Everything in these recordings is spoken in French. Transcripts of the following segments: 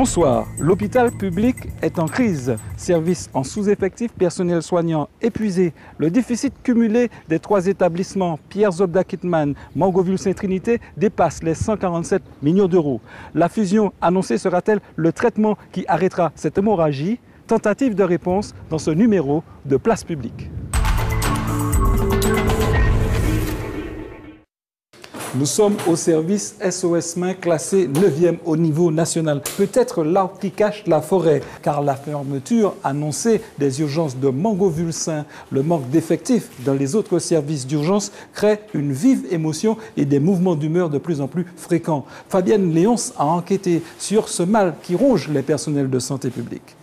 Bonsoir. L'hôpital public est en crise. Services en sous-effectif, personnel soignant épuisé. Le déficit cumulé des trois établissements, Pierre-Zobda-Kittmann, Mangoville-Saint-Trinité, dépasse les 147 millions d'euros. La fusion annoncée sera-t-elle le traitement qui arrêtera cette hémorragie? Tentative de réponse dans ce numéro de Place Publique. Nous sommes au service SOS Main classé 9e au niveau national. Peut-être l'arbre qui cache la forêt, car la fermeture annoncée des urgences de Mangoville-Saint, le manque d'effectifs dans les autres services d'urgence crée une vive émotion et des mouvements d'humeur de plus en plus fréquents. Fabienne Léonce a enquêté sur ce mal qui ronge les personnels de santé publique.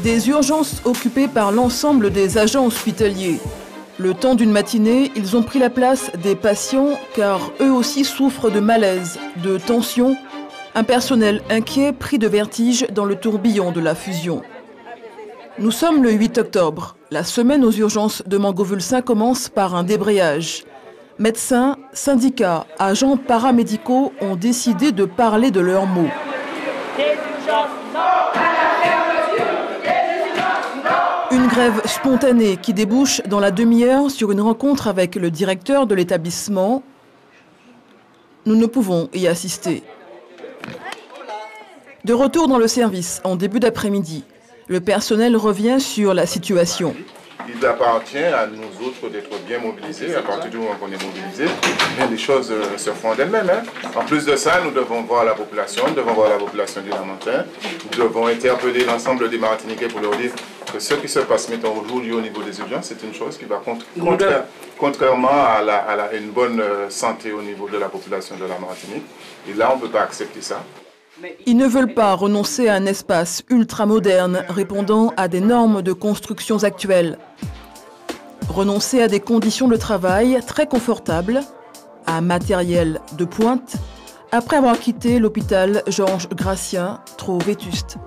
Des urgences occupées par l'ensemble des agents hospitaliers. Le temps d'une matinée, ils ont pris la place des patients car eux aussi souffrent de malaise, de tension, un personnel inquiet pris de vertige dans le tourbillon de la fusion. Nous sommes le 8 octobre. La semaine aux urgences de Mangoville-Saint commence par un débrayage. Médecins, syndicats, agents paramédicaux ont décidé de parler de leurs maux. Une grève spontanée qui débouche dans la demi-heure sur une rencontre avec le directeur de l'établissement. Nous ne pouvons y assister. De retour dans le service en début d'après-midi, le personnel revient sur la situation. Il appartient à nous autres d'être bien mobilisés. À partir du moment qu'on est mobilisés, les choses se font d'elles-mêmes. En plus de ça, nous devons voir la population, du Lamentin. Nous devons interpeller l'ensemble des Martiniquais pour leur dire que ce qui se passe maintenant aujourd'hui au niveau des urgences, c'est une chose qui va contrairement à une bonne santé au niveau de la population de la Martinique. Et là, on ne peut pas accepter ça. Ils ne veulent pas renoncer à un espace ultramoderne répondant à des normes de constructions actuelles. Renoncer à des conditions de travail très confortables, à un matériel de pointe, après avoir quitté l'hôpital Georges Gratien, trop vétuste.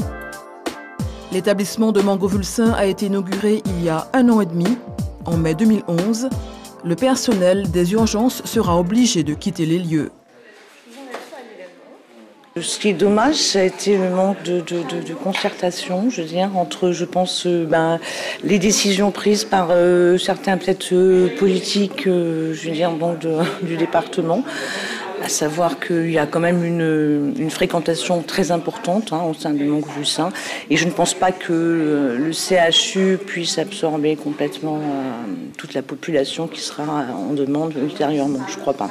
L'établissement de Mangoville-Saint a été inauguré il y a 1 an et demi, en mai 2011. Le personnel des urgences sera obligé de quitter les lieux. Ce qui est dommage, ça a été le manque de concertation, je veux dire, entre, je pense, les décisions prises par certains peut-être politiques, je veux dire, donc du département, à savoir qu'il y a quand même une fréquentation très importante au sein de Mangoville-Saint, et je ne pense pas que le CHU puisse absorber complètement toute la population qui sera en demande ultérieurement, je ne crois pas.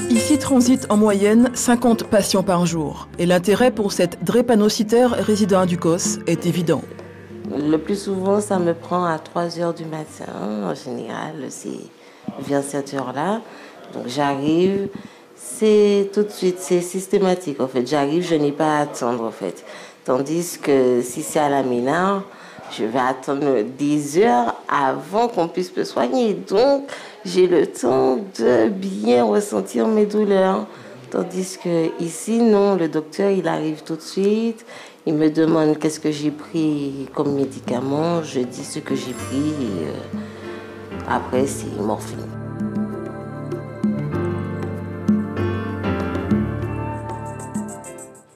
Ici transitent en moyenne 50 patients par jour. Et l'intérêt pour cette drépanocytaire résidant à Ducos est évident. Le plus souvent, ça me prend à 3 h du matin. En général, c'est vers cette heure-là. Donc j'arrive, c'est tout de suite, c'est systématique. En fait, j'arrive, je n'ai pas à attendre en fait. Tandis que si c'est à la Ménard, je vais attendre 10 heures avant qu'on puisse me soigner. Donc, j'ai le temps de bien ressentir mes douleurs. Tandis que ici, non, le docteur, il arrive tout de suite. Il me demande qu'est-ce que j'ai pris comme médicament. Je dis ce que j'ai pris. Et, après, c'est morphine.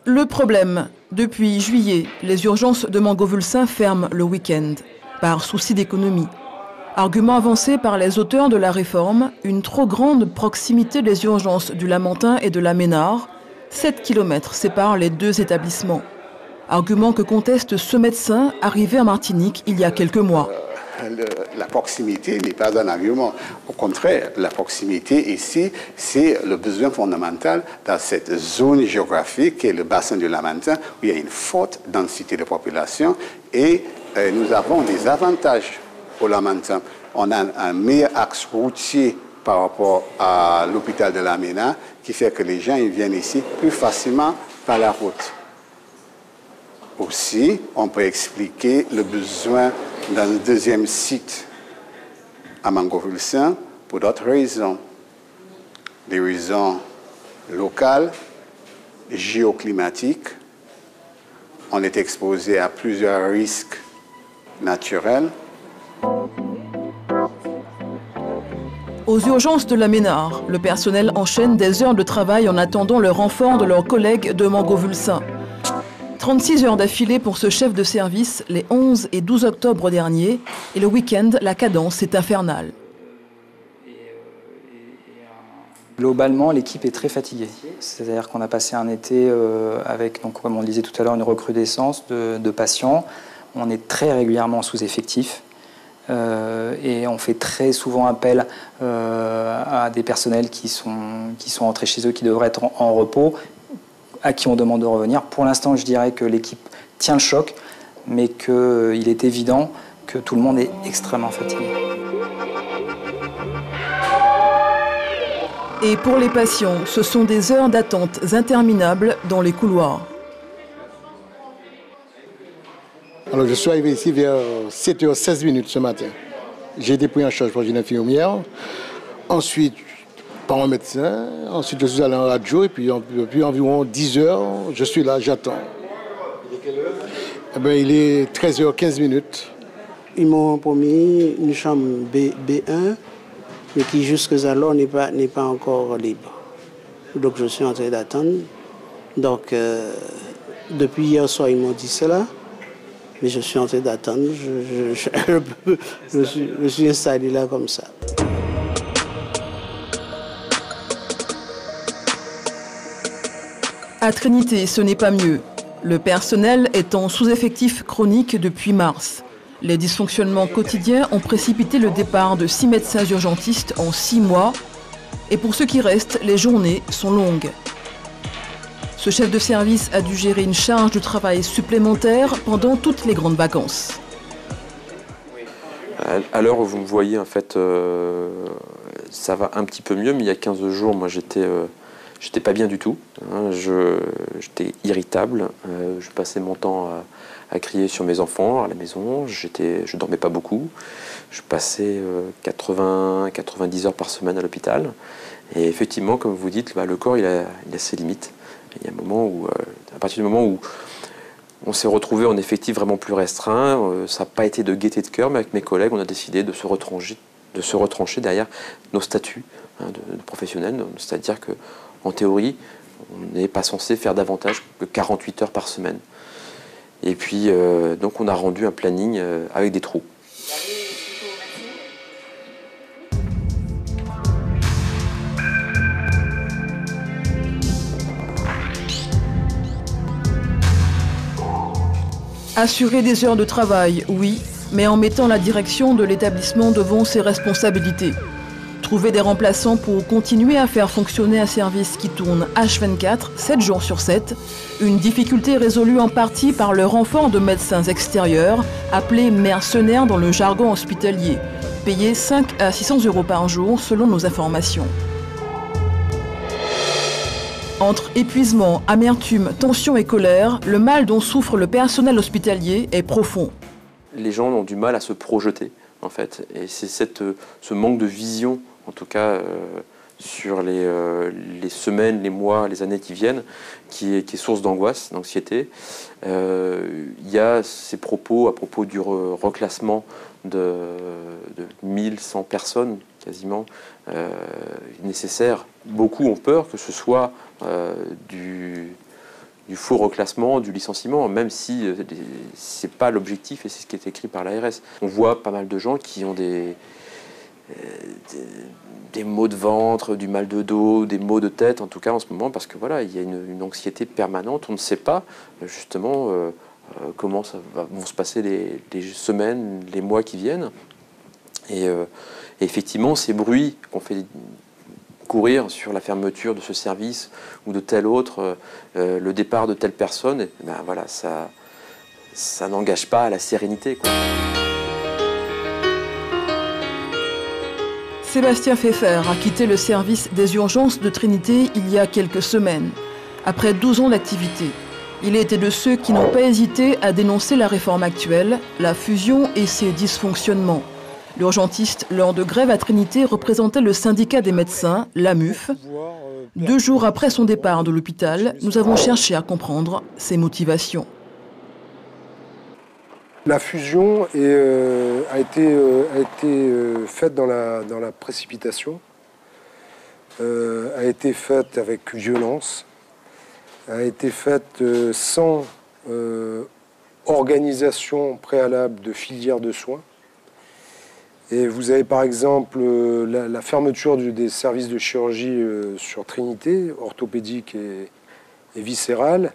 Le problème, depuis juillet, les urgences de Mangoville-Saint ferment le week-end, par souci d'économie. Argument avancé par les auteurs de la réforme, une trop grande proximité des urgences du Lamentin et de la Ménard, 7 km séparent les deux établissements. Argument que conteste ce médecin arrivé en Martinique il y a quelques mois. La proximité n'est pas un argument. Au contraire, la proximité ici, c'est le besoin fondamental dans cette zone géographique qui est le bassin du Lamentin, où il y a une forte densité de population et nous avons des avantages au Lamentin. On a un meilleur axe routier par rapport à l'hôpital de la Ménard qui fait que les gens ils viennent ici plus facilement par la route. Aussi, on peut expliquer le besoin d'un deuxième site à Mangovulsin pour d'autres raisons. Des raisons locales, géoclimatiques. On est exposé à plusieurs risques naturels. Aux urgences de la Ménard, le personnel enchaîne des heures de travail en attendant le renfort de leurs collègues de Mangovulsin. 36 heures d'affilée pour ce chef de service les 11 et 12 octobre dernier. Et le week-end, la cadence est infernale. Globalement, l'équipe est très fatiguée. C'est-à-dire qu'on a passé un été avec, donc, comme on le disait tout à l'heure, une recrudescence de patients. On est très régulièrement sous-effectif. Et on fait très souvent appel à des personnels qui sont rentrés chez eux, qui devraient être en repos, à qui on demande de revenir. Pour l'instant, je dirais que l'équipe tient le choc, mais qu'il est évident que tout le monde est extrêmement fatigué. Et pour les patients, ce sont des heures d'attente interminables dans les couloirs. Alors, je suis arrivé ici vers 7h16 ce matin. J'ai été pris en charge par une infirmière, ensuite par un médecin, ensuite je suis allé en radio et puis depuis environ 10 heures, je suis là, j'attends. Il est quelle heure? Eh bien, il est 13h15. Ils m'ont promis une chambre B1, mais qui jusqu'alors n'est pas encore libre. Donc je suis en train d'attendre. Donc depuis hier soir, ils m'ont dit cela. Mais je suis en train d'attendre, je suis installé là comme ça. À Trinité, ce n'est pas mieux. Le personnel est en sous-effectif chronique depuis mars. Les dysfonctionnements quotidiens ont précipité le départ de 6 médecins urgentistes en 6 mois. Et pour ceux qui restent, les journées sont longues. Ce chef de service a dû gérer une charge de travail supplémentaire pendant toutes les grandes vacances. À l'heure où vous me voyez, en fait, ça va un petit peu mieux, mais il y a 15 jours, moi, j'étais pas bien du tout. Hein, j'étais irritable. Je passais mon temps à crier sur mes enfants à la maison. Je dormais pas beaucoup. Je passais 90 heures par semaine à l'hôpital. Et effectivement, comme vous dites, le corps, il a ses limites. Il y a un moment où, à partir du moment où on s'est retrouvé en effectif vraiment plus restreint, ça n'a pas été de gaieté de cœur, mais avec mes collègues, on a décidé de se retrancher derrière nos statuts de professionnels. C'est-à-dire qu'en théorie, on n'est pas censé faire davantage que 48 heures par semaine. Et puis, donc on a rendu un planning avec des trous. Assurer des heures de travail, oui, mais en mettant la direction de l'établissement devant ses responsabilités. Trouver des remplaçants pour continuer à faire fonctionner un service qui tourne H24, 7 jours sur 7. Une difficulté résolue en partie par le renfort de médecins extérieurs, appelés mercenaires dans le jargon hospitalier, payés 5 à 600 € par jour selon nos informations. Entre épuisement, amertume, tension et colère, le mal dont souffre le personnel hospitalier est profond. Les gens ont du mal à se projeter, en fait. Et c'est ce manque de vision, en tout cas, sur les semaines, les mois, les années qui viennent, qui est source d'angoisse, d'anxiété. Il y a ces propos à propos du reclassement de 1100 personnes, quasiment, nécessaire. Beaucoup ont peur que ce soit du faux reclassement, du licenciement, même si c'est pas l'objectif et c'est ce qui est écrit par l'ARS. On voit pas mal de gens qui ont des maux de ventre, du mal de dos, des maux de tête, en tout cas en ce moment, parce que voilà, il y a une anxiété permanente. On ne sait pas justement comment vont se passer les semaines, les mois qui viennent. Et effectivement, ces bruits qu'on fait courir sur la fermeture de ce service ou de tel autre, le départ de telle personne, ben voilà, ça n'engage pas à la sérénité, quoi. Sébastien Pfeffer a quitté le service des urgences de Trinité il y a quelques semaines, après 12 ans d'activité. Il était de ceux qui n'ont pas hésité à dénoncer la réforme actuelle, la fusion et ses dysfonctionnements. L'urgentiste, lors de grève à Trinité, représentait le syndicat des médecins, l'AMUF. 2 jours après son départ de l'hôpital, nous avons cherché à comprendre ses motivations. La fusion a été faite dans la précipitation, a été faite avec violence, a été faite sans organisation préalable de filière de soins. Et vous avez par exemple la fermeture des services de chirurgie sur Trinité, orthopédique et viscérale,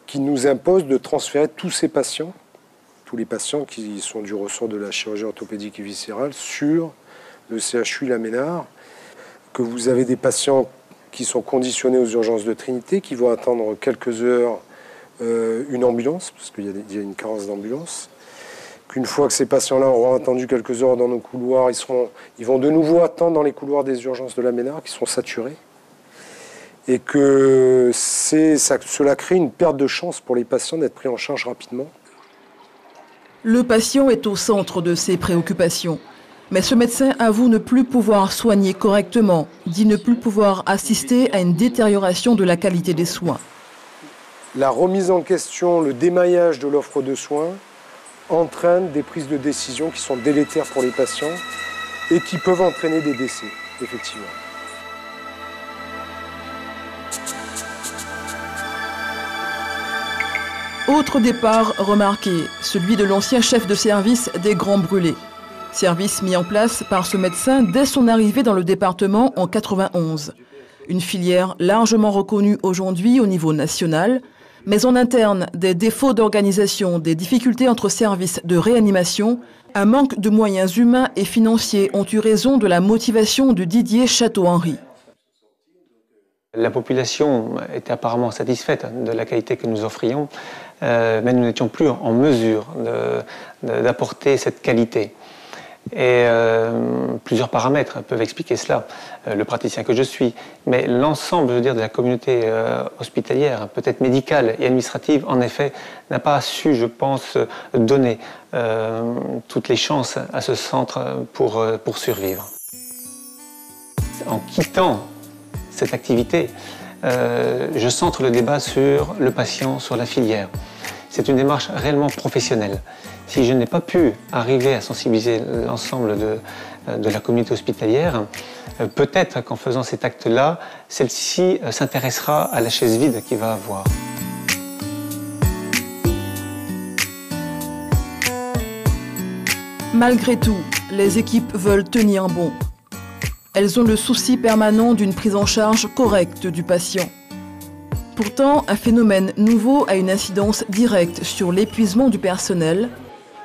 qui nous impose de transférer tous les patients qui sont du ressort de la chirurgie orthopédique et viscérale, sur le CHU La Ménard, que vous avez des patients qui sont conditionnés aux urgences de Trinité, qui vont attendre quelques heures une ambulance, parce qu'il y a une carence d'ambulance. Qu'une fois que ces patients-là auront attendu quelques heures dans nos couloirs, ils vont de nouveau attendre dans les couloirs des urgences de La Ménard, qui sont saturés. Et que cela crée une perte de chance pour les patients d'être pris en charge rapidement. Le patient est au centre de ses préoccupations. Mais ce médecin avoue ne plus pouvoir soigner correctement, dit ne plus pouvoir assister à une détérioration de la qualité des soins. La remise en question, le démaillage de l'offre de soins entraîne des prises de décision qui sont délétères pour les patients et qui peuvent entraîner des décès, effectivement. Autre départ remarqué, celui de l'ancien chef de service des Grands Brûlés. Service mis en place par ce médecin dès son arrivée dans le département en 91. Une filière largement reconnue aujourd'hui au niveau national, mais en interne, des défauts d'organisation, des difficultés entre services de réanimation, un manque de moyens humains et financiers ont eu raison de la motivation de Didier Château-Henry. La population était apparemment satisfaite de la qualité que nous offrions, mais nous n'étions plus en mesure d'apporter cette qualité. Et plusieurs paramètres peuvent expliquer cela. Le praticien que je suis, mais l'ensemble, je veux dire, de la communauté hospitalière, peut-être médicale et administrative, en effet, n'a pas su, je pense, donner toutes les chances à ce centre pour survivre. En quittant cette activité, je centre le débat sur le patient, sur la filière. C'est une démarche réellement professionnelle. Si je n'ai pas pu arriver à sensibiliser l'ensemble de la communauté hospitalière, peut-être qu'en faisant cet acte-là, celle-ci s'intéressera à la chaise vide qu'il va avoir. Malgré tout, les équipes veulent tenir bon. Elles ont le souci permanent d'une prise en charge correcte du patient. Pourtant, un phénomène nouveau a une incidence directe sur l'épuisement du personnel,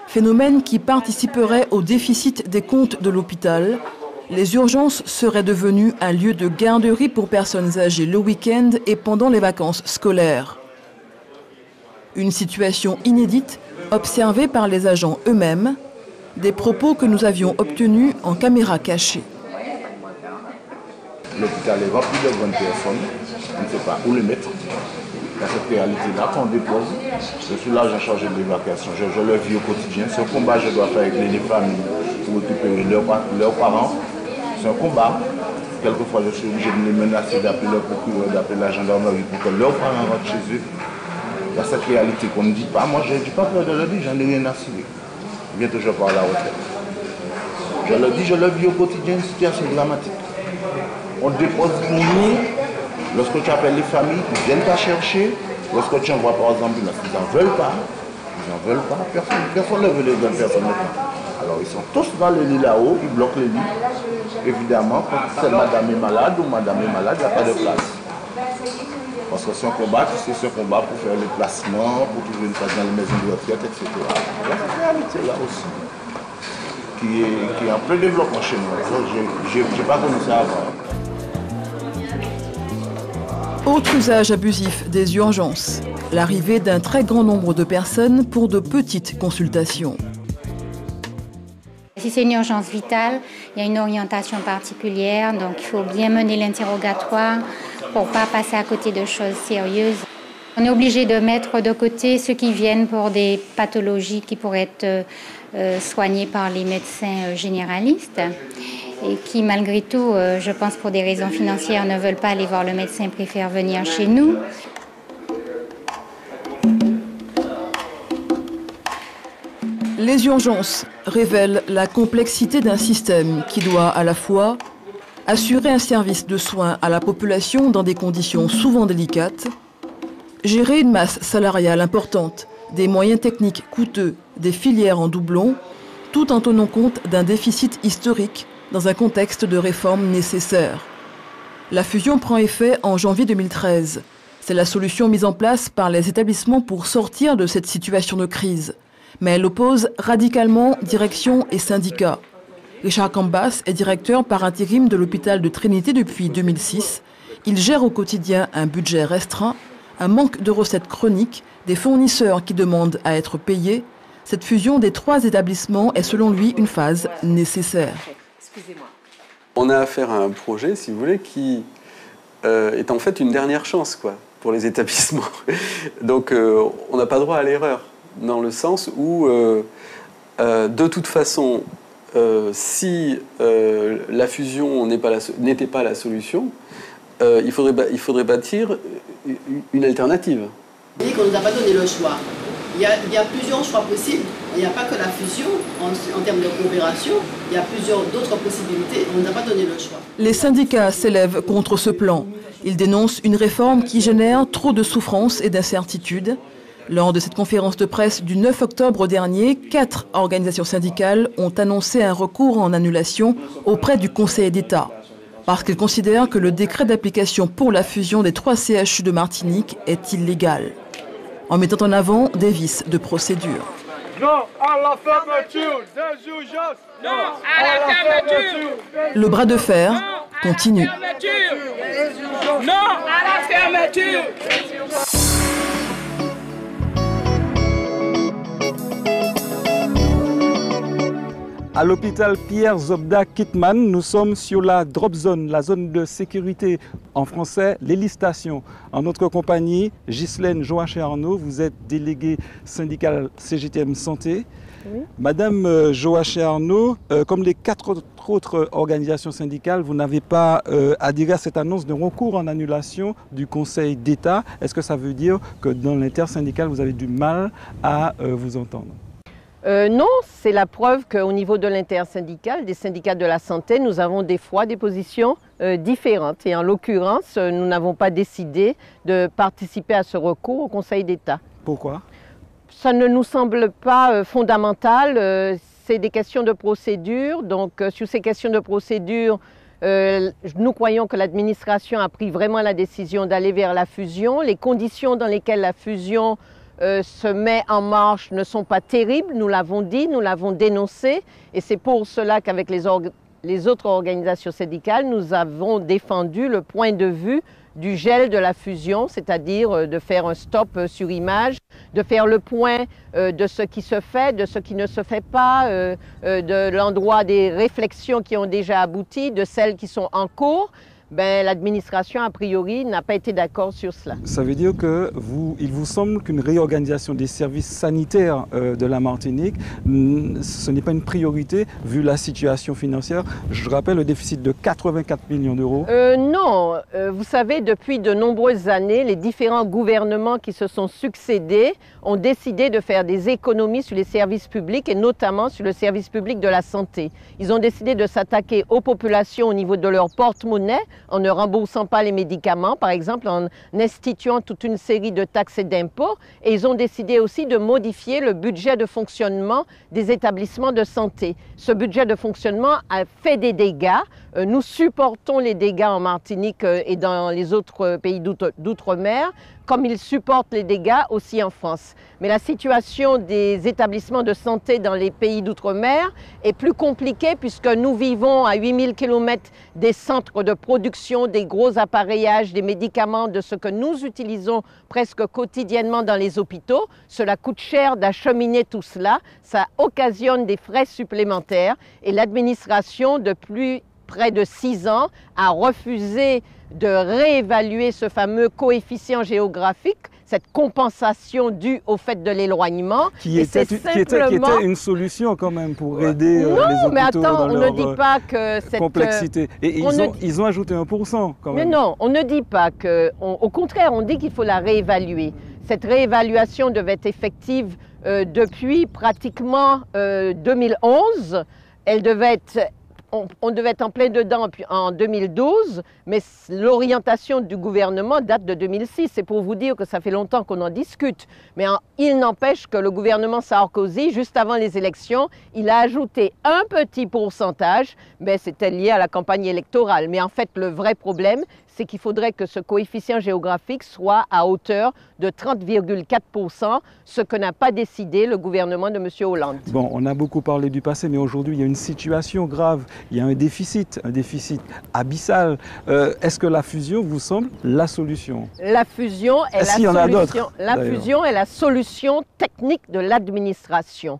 phénomène qui participerait au déficit des comptes de l'hôpital. Les urgences seraient devenues un lieu de garderie pour personnes âgées le week-end et pendant les vacances scolaires. Une situation inédite observée par les agents eux-mêmes, des propos que nous avions obtenus en caméra cachée. L'hôpital est rempli de bonnes personnes, on ne sait pas où les mettre. Dans cette réalité-là, qu'on dépose, je suis là, j'ai chargé de l'évacuation, je le vis au quotidien. Ce combat, je dois faire avec les familles pour occuper leurs parents. C'est un combat. Quelquefois, je suis obligé de les menacer, d'appeler le procureur, d'appeler la gendarmerie pour que leurs parents rentrent chez eux. Il y a cette réalité qu'on ne dit pas. Moi, je n'ai pas peur de le dire, j'en ai rien à cirer. Bientôt, je pars à la retraite. Je le dis, je le vis au quotidien, une situation dramatique. On dépose pour nous, lorsque tu appelles les familles, ils viennent te chercher. Lorsque tu envoies par exemple, ils n'en veulent pas. Ils n'en veulent pas. Personne ne veut les bonnes personnes maintenant. Alors ils sont tous dans le lit là-haut, ils bloquent les lits. Évidemment, quand c'est madame est malade ou madame est malade, il n'y a pas de place. Parce que c'est un combat, c'est ce combat pour faire les placements, pour trouver une place dans les maisons de retraite, etc. Il y a cette réalité-là aussi, qui est en plein développement chez nous. Je n'ai pas connu ça avant. Autre usage abusif des urgences, l'arrivée d'un très grand nombre de personnes pour de petites consultations. Si c'est une urgence vitale, il y a une orientation particulière, donc il faut bien mener l'interrogatoire pour ne pas passer à côté de choses sérieuses. On est obligé de mettre de côté ceux qui viennent pour des pathologies qui pourraient être soignées par les médecins généralistes et qui, malgré tout, je pense pour des raisons financières, ne veulent pas aller voir le médecin, préfèrent venir chez nous. Les urgences révèlent la complexité d'un système qui doit à la fois assurer un service de soins à la population dans des conditions souvent délicates, gérer une masse salariale importante, des moyens techniques coûteux, des filières en doublon, tout en tenant compte d'un déficit historique dans un contexte de réforme nécessaire. La fusion prend effet en janvier 2013. C'est la solution mise en place par les établissements pour sortir de cette situation de crise. Mais elle oppose radicalement direction et syndicats. Richard Cambas est directeur par intérim de l'hôpital de Trinité depuis 2006. Il gère au quotidien un budget restreint, un manque de recettes chroniques, des fournisseurs qui demandent à être payés. Cette fusion des 3 établissements est selon lui une phase nécessaire. On a affaire à un projet, si vous voulez, qui est en fait une dernière chance quoi, pour les établissements. Donc on n'a pas droit à l'erreur, dans le sens où, de toute façon, si la fusion n'était pas la solution, il faudrait bâtir une alternative. On dit qu'on ne nous a pas donné le choix. Il y a plusieurs choix possibles. Il n'y a pas que la fusion en termes de coopération. Il y a plusieurs d'autres possibilités. On ne nous a pas donné le choix. Les syndicats s'élèvent contre ce plan. Ils dénoncent une réforme qui génère trop de souffrances et d'incertitudes. Lors de cette conférence de presse du 9 octobre dernier, 4 organisations syndicales ont annoncé un recours en annulation auprès du Conseil d'État, parce qu'elles considèrent que le décret d'application pour la fusion des 3 CHU de Martinique est illégal, en mettant en avant des vices de procédure. Non à la fermeture des urgences. Non à la fermeture. Le bras de fer continue. Non à la fermeture. À l'hôpital Pierre Zobda Kitman, nous sommes sur la drop zone, la zone de sécurité, en français, l'hélistation. En notre compagnie, Ghislaine Joachim-Arnaud, vous êtes déléguée syndicale CGTM Santé. Oui. Madame Joachim-Arnaud, comme les 4 autres organisations syndicales, vous n'avez pas adhéré à cette annonce de recours en annulation du Conseil d'État. Est-ce que ça veut dire que dans l'intersyndical, vous avez du mal à vous entendre ? Non, c'est la preuve qu'au niveau de l'intersyndical, des syndicats de la santé, nous avons des fois des positions différentes. Et en l'occurrence, nous n'avons pas décidé de participer à ce recours au Conseil d'État. Pourquoi ? Ça ne nous semble pas fondamental. C'est des questions de procédure. Donc, sur ces questions de procédure, nous croyons que l'administration a pris vraiment la décision d'aller vers la fusion. Les conditions dans lesquelles la fusion se met en marche ne sont pas terribles, nous l'avons dit, nous l'avons dénoncé, et c'est pour cela qu'avec les autres organisations syndicales, nous avons défendu le point de vue du gel de la fusion, c'est-à-dire de faire un stop sur image, de faire le point de ce qui se fait, de ce qui ne se fait pas, de l'endroit des réflexions qui ont déjà abouti, de celles qui sont en cours. L'administration, a priori, n'a pas été d'accord sur cela. Ça veut dire que il vous semble qu'une réorganisation des services sanitaires de la Martinique, ce n'est pas une priorité vu la situation financière. Je rappelle le déficit de 84 millions d'euros. Non, vous savez, depuis de nombreuses années, les différents gouvernements qui se sont succédés ont décidé de faire des économies sur les services publics et notamment sur le service public de la santé. Ils ont décidé de s'attaquer aux populations au niveau de leur porte-monnaie, en ne remboursant pas les médicaments, par exemple, en instituant toute une série de taxes et d'impôts. Et ils ont décidé aussi de modifier le budget de fonctionnement des établissements de santé. Ce budget de fonctionnement a fait des dégâts. Nous supportons les dégâts en Martinique et dans les autres pays d'outre-mer, comme ils supportent les dégâts aussi en France. Mais la situation des établissements de santé dans les pays d'outre-mer est plus compliquée puisque nous vivons à 8000 km des centres de production, des gros appareillages, des médicaments, de ce que nous utilisons presque quotidiennement dans les hôpitaux. Cela coûte cher d'acheminer tout cela, ça occasionne des frais supplémentaires et l'administration, depuis près de 6 ans, a refusé de réévaluer ce fameux coefficient géographique, cette compensation due au fait de l'éloignement. Qui était une solution quand même pour aider les hôpitaux mais attends, dans on leur ne dit pas que cette complexité. Et ils ont ajouté 1% quand même. Mais non, on ne dit pas que... au contraire, on dit qu'il faut la réévaluer. Cette réévaluation devait être effective depuis pratiquement 2011. Elle devait être... On devait être en plein dedans en 2012, mais l'orientation du gouvernement date de 2006. C'est pour vous dire que ça fait longtemps qu'on en discute. Mais il n'empêche que le gouvernement Sarkozy, juste avant les élections, il a ajouté un petit pourcentage, mais c'était lié à la campagne électorale. Mais en fait, le vrai problème, c'est qu'il faudrait que ce coefficient géographique soit à hauteur de 30,4%, ce que n'a pas décidé le gouvernement de M. Hollande. Bon, on a beaucoup parlé du passé, mais aujourd'hui, il y a une situation grave. Il y a un déficit abyssal. Est-ce que la fusion vous semble la solution? La fusion est la solution technique de l'administration.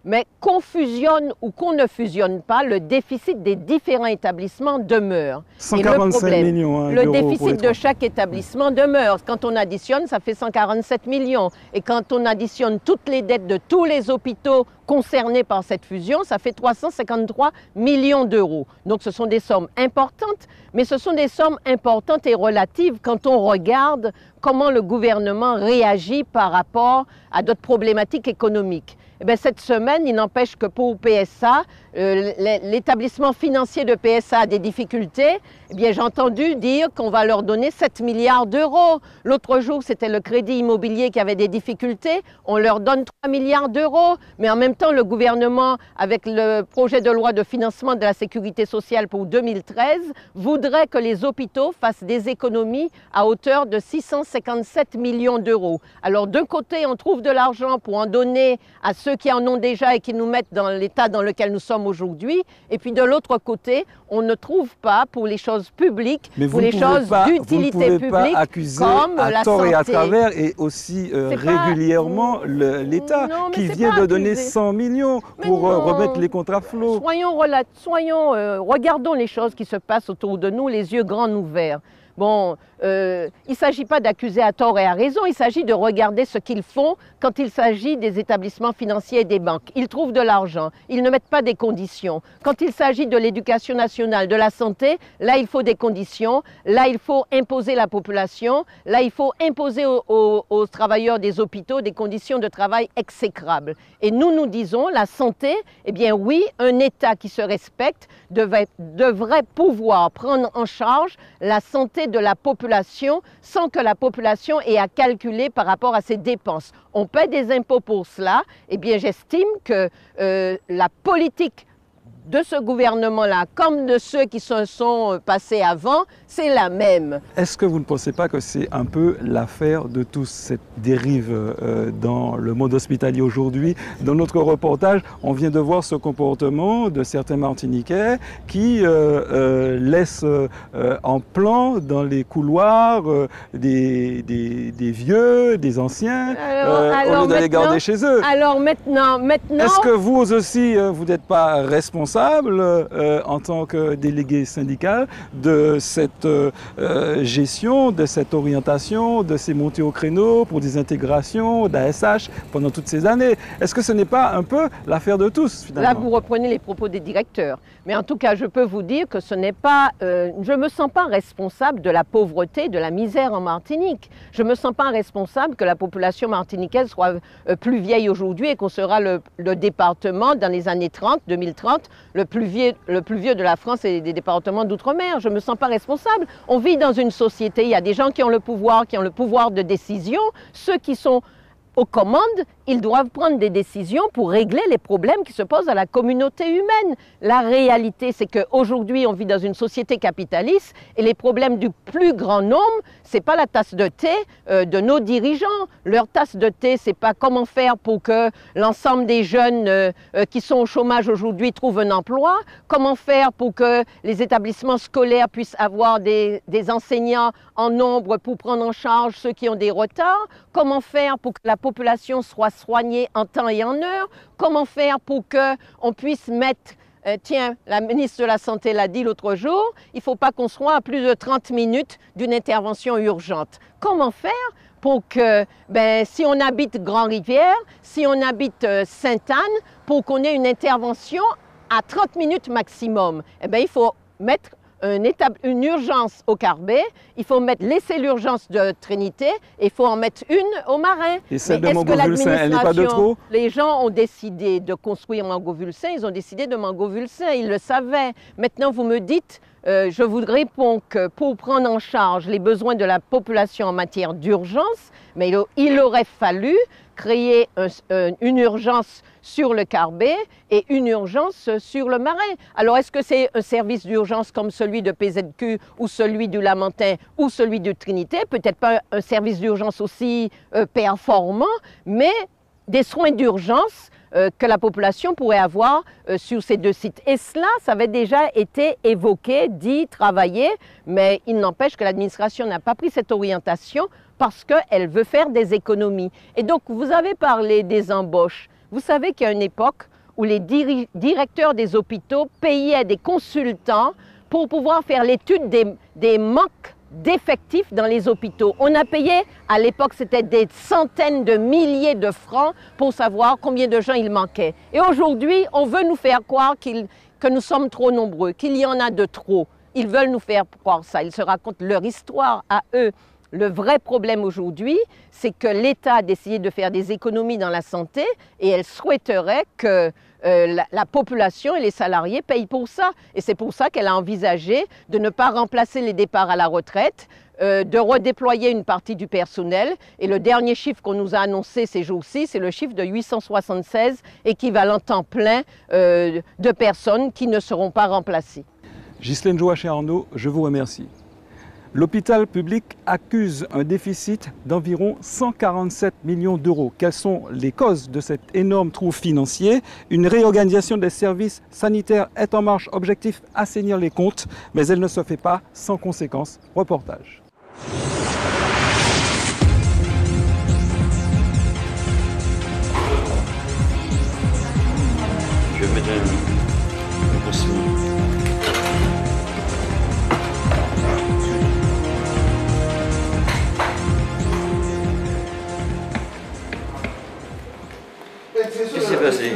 Mais qu'on fusionne ou qu'on ne fusionne pas, le déficit des différents établissements demeure. 145 millions le déficit de chaque établissement demeure. Quand on additionne, ça fait 147 millions. Et quand on additionne toutes les dettes de tous les hôpitaux concernés par cette fusion, ça fait 353 millions d'euros. Donc ce sont des sommes importantes, mais ce sont des sommes importantes et relatives quand on regarde comment le gouvernement réagit par rapport à d'autres problématiques économiques. Eh bien, cette semaine, il n'empêche que pour PSA, l'établissement financier de PSA a des difficultés. Eh bien, j'ai entendu dire qu'on va leur donner 7 milliards d'euros. L'autre jour, c'était le crédit immobilier qui avait des difficultés. On leur donne 3 milliards d'euros. Mais en même temps, le gouvernement, avec le projet de loi de financement de la sécurité sociale pour 2013, voudrait que les hôpitaux fassent des économies à hauteur de 657 millions d'euros. Alors, d'un côté, on trouve de l'argent pour en donner à ceux qui en ont déjà et qui nous mettent dans l'état dans lequel nous sommes aujourd'hui. Et puis, de l'autre côté, on ne trouve pas pour les choses publiques, pour les choses d'utilité publique, comme la santé. Et à travers, et aussi régulièrement l'État qui vient de donner 100 millions pour remettre les contrats flots. Regardons les choses qui se passent autour de nous, les yeux grands ouverts. Bon, il ne s'agit pas d'accuser à tort et à raison, il s'agit de regarder ce qu'ils font quand il s'agit des établissements financiers et des banques. Ils trouvent de l'argent, ils ne mettent pas des conditions. Quand il s'agit de l'éducation nationale, de la santé, là il faut des conditions, là il faut imposer la population, là il faut imposer aux travailleurs des hôpitaux des conditions de travail exécrables. Et nous disons, la santé, eh bien oui, un État qui se respecte devrait pouvoir prendre en charge la santé de la population sans que la population ait à calculer par rapport à ses dépenses. On paie des impôts pour cela. Eh bien, j'estime que la politique de ce gouvernement-là, comme de ceux qui se sont passés avant, c'est la même. Est-ce que vous ne pensez pas que c'est un peu l'affaire de tous, cette dérive dans le monde hospitalier aujourd'hui? Dans notre reportage, on vient de voir ce comportement de certains Martiniquais qui laissent en plan dans les couloirs des vieux, des anciens, au lieu de les garder chez eux. Alors maintenant... Est-ce que vous aussi, vous n'êtes pas responsable en tant que délégué syndical de cette gestion, de cette orientation, de ces montées au créneau pour des intégrations d'ASH pendant toutes ces années? Est-ce que ce n'est pas un peu l'affaire de tous, finalement? Là, vous reprenez les propos des directeurs. Mais en tout cas, je peux vous dire que ce n'est pas... je ne me sens pas responsable de la pauvreté, de la misère en Martinique. Je ne me sens pas responsable que la population martiniquaise soit plus vieille aujourd'hui et qu'on sera le département dans les années 2030, le plus vieux de la France et des départements d'outre-mer. Je ne me sens pas responsable. On vit dans une société, il y a des gens qui ont le pouvoir de décision. Ceux qui sont aux commandes, ils doivent prendre des décisions pour régler les problèmes qui se posent à la communauté humaine. La réalité, c'est qu'aujourd'hui, on vit dans une société capitaliste et les problèmes du plus grand nombre, ce n'est pas la tasse de thé de nos dirigeants. Leur tasse de thé, ce n'est pas comment faire pour que l'ensemble des jeunes qui sont au chômage aujourd'hui trouvent un emploi, comment faire pour que les établissements scolaires puissent avoir des enseignants en nombre pour prendre en charge ceux qui ont des retards, comment faire pour que la population soit soignée en temps et en heure, comment faire pour qu'on puisse mettre tiens, la ministre de la Santé l'a dit l'autre jour, il ne faut pas qu'on soit à plus de 30 minutes d'une intervention urgente. Comment faire pour que, si on habite Grand-Rivière, si on habite Sainte-Anne, pour qu'on ait une intervention à 30 minutes maximum? Eh bien, il faut mettre une urgence au Carbet, il faut laisser l'urgence de Trinité et il faut en mettre une au Marais. Et celle de Mangovulsin, elle n'est pas de trop? Les gens ont décidé de construire Mangovulsin, ils ont décidé de Mangovulsin, ils le savaient. Maintenant, vous me dites, je vous réponds que pour prendre en charge les besoins de la population en matière d'urgence, mais il aurait fallu créer une urgence sur le Carbet et une urgence sur le Marais. Alors, est-ce que c'est un service d'urgence comme celui de PZQ ou celui du Lamentin ou celui de Trinité? Peut-être pas un service d'urgence aussi performant, mais des soins d'urgence que la population pourrait avoir sur ces deux sites. Et cela, ça avait déjà été évoqué, dit, travaillé, mais il n'empêche que l'administration n'a pas pris cette orientation parce qu'elle veut faire des économies. Et donc, vous avez parlé des embauches. Vous savez qu'il y a une époque où les directeurs des hôpitaux payaient des consultants pour pouvoir faire l'étude des manques d'effectifs dans les hôpitaux. On a payé, à l'époque, c'était des centaines de milliers de francs pour savoir combien de gens il manquait. Et aujourd'hui, on veut nous faire croire que nous sommes trop nombreux, qu'il y en a de trop. Ils veulent nous faire croire ça. Ils se racontent leur histoire à eux. Le vrai problème aujourd'hui, c'est que l'État a décidé de faire des économies dans la santé et elle souhaiterait que la population et les salariés payent pour ça. Et c'est pour ça qu'elle a envisagé de ne pas remplacer les départs à la retraite, de redéployer une partie du personnel. Et le dernier chiffre qu'on nous a annoncé ces jours-ci, c'est le chiffre de 876 équivalents temps plein de personnes qui ne seront pas remplacées. Ghislaine Joachim-Arnaud, je vous remercie. L'hôpital public accuse un déficit d'environ 147 millions d'euros. Quelles sont les causes de cet énorme trou financier? Une réorganisation des services sanitaires est en marche. Objectif, assainir les comptes, mais elle ne se fait pas sans conséquences. Reportage. Je vais mettre un possible. Qu'est-ce qui s'est passé?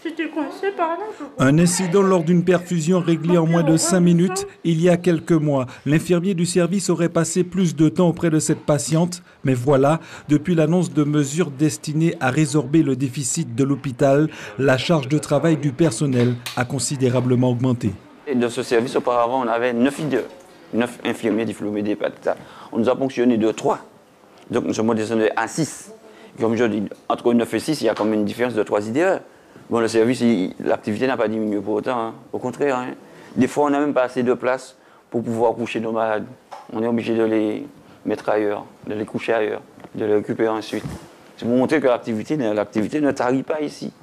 J'étais coincée par là. Un incident lors d'une perfusion réglé en moins de 5 minutes il y a quelques mois. L'infirmier du service aurait passé plus de temps auprès de cette patiente. Mais voilà, depuis l'annonce de mesures destinées à résorber le déficit de l'hôpital, la charge de travail du personnel a considérablement augmenté. Et dans ce service, auparavant, on avait 9 infirmiers diplômés d'Hépatita. On nous a ponctionné de 3. Donc nous sommes descendus à 6. Comme je dis, entre 9 et 6, il y a quand même une différence de 3 IDE. Bon, le service, l'activité n'a pas diminué pour autant, hein. Au contraire. Hein. Des fois, on n'a même pas assez de place pour pouvoir coucher nos malades. On est obligé de les mettre ailleurs, de les coucher ailleurs, de les récupérer ensuite. C'est pour montrer que l'activité ne tarit pas ici.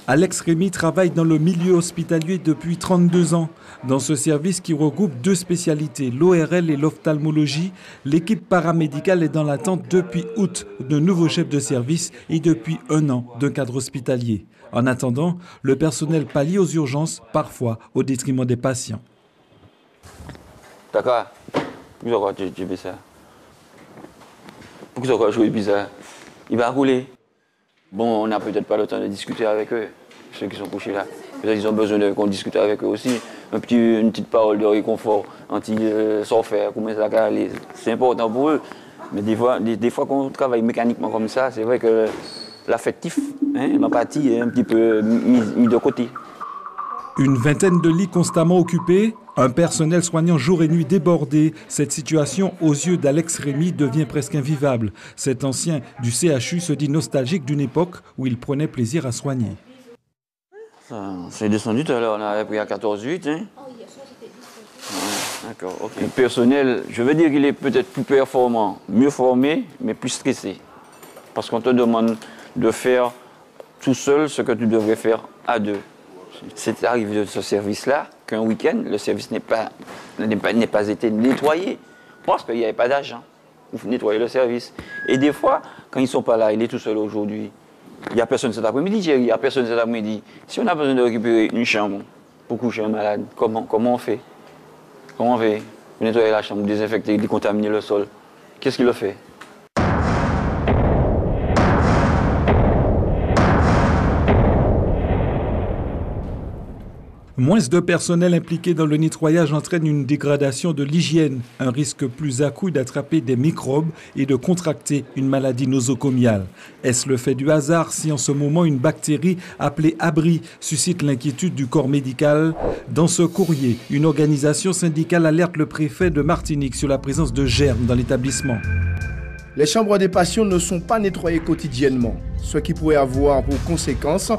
Alex Rémy travaille dans le milieu hospitalier depuis 32 ans. Dans ce service qui regroupe 2 spécialités, l'ORL et l'ophtalmologie, l'équipe paramédicale est dans l'attente depuis août d'un nouveau chef de service et depuis 1 an d'un cadre hospitalier. En attendant, le personnel pallie aux urgences, parfois au détriment des patients. D'accord. Pourquoi tu fais ça? Pourquoi tu joues bizarre? Il va rouler. Bon, on n'a peut-être pas le temps de discuter avec eux, ceux qui sont couchés là. Peut-être qu'ils ont besoin qu'on discute avec eux aussi. Une petite parole de réconfort, sans faire, comment ça va aller. C'est important pour eux. Mais des fois qu'on travaille mécaniquement comme ça, c'est vrai que l'affectif, l'empathie est un petit peu mis de côté. Une vingtaine de lits constamment occupés, un personnel soignant jour et nuit débordé. Cette situation, aux yeux d'Alex Rémy, devient presque invivable. Cet ancien du CHU se dit nostalgique d'une époque où il prenait plaisir à soigner. C'est descendu tout à l'heure, on avait pris à 14,8. Hein. D'accord, ok. Le personnel, je veux dire qu'il est peut-être plus performant, mieux formé, mais plus stressé. Parce qu'on te demande de faire tout seul ce que tu devrais faire à 2. C'est arrivé de ce service-là qu'un week-end, le service n'a pas été nettoyé parce qu'il n'y avait pas d'agent pour nettoyer le service. Et des fois, quand ils ne sont pas là, il est tout seul aujourd'hui. Il n'y a personne cet après-midi, il n'y a personne cet après-midi. Si on a besoin de récupérer une chambre pour coucher un malade, comment on fait? Comment on fait? Nettoyer la chambre, désinfecter, décontaminer le sol. Qu'est-ce qu'il le fait? Moins de personnel impliqué dans le nettoyage entraîne une dégradation de l'hygiène, un risque plus accru d'attraper des microbes et de contracter une maladie nosocomiale. Est-ce le fait du hasard si en ce moment une bactérie appelée abri suscite l'inquiétude du corps médical? Dans ce courrier, une organisation syndicale alerte le préfet de Martinique sur la présence de germes dans l'établissement. Les chambres des patients ne sont pas nettoyées quotidiennement, ce qui pourrait avoir pour conséquence